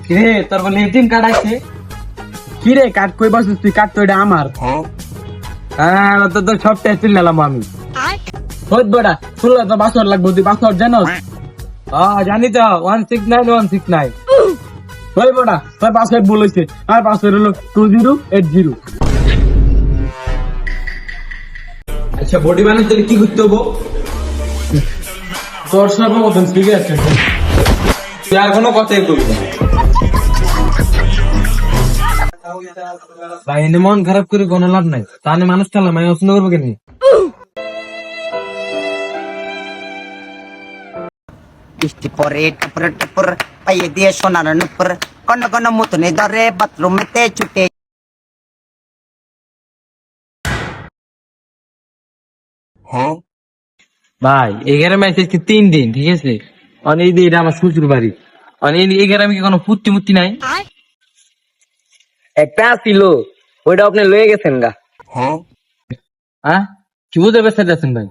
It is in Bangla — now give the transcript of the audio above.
রে তোর বলে এটিএম কার্ড আছে? কি রে কাট কই বসছিস তুই? কাট তো এটা আমার। হ্যাঁ তো সব টেস্ট নিলাম আমি। হইত বড়া শুনলা তো পাসওয়ার্ড লাগবে, তুই পাসওয়ার্ড জানোস? হ্যাঁ জানি তো 169 হই বড়া তোর পাসওয়ার্ড ভুল হইছে, আর পাসওয়ার্ড হলো 2080। আচ্ছা বডি বানাতে কি করতে হবো? তোর সর্বপ্রথম সিগারেট খাইতে। তুই আর কোনো কথাই করবি না। ভাই এনে মন খারাপ করে কোনো লাভ নাই, তাহলে মানুষ খেলাম আমি পছন্দ করবো কেন? বৃষ্টি পরে টুপুর টুপুর পাইয়ে দিয়ে সোনার নুপুর কোন কোন মুতনে ধরে বাথরুমেতে ছুটে। ভাই এই গ্রামে আইসি আজকে 3 দিন, ঠিক আছে? অনেক দিন এটা আমার শ্বশুর বাড়ি, অনেক এই গ্রামে কি কোনো ফুর্তি মুর্তি নাই? একটা ছিল ওইটা আপনি লয়ে গেছেন গা। হ্যাঁ কি বুঝতে পেরেছেন ভাই?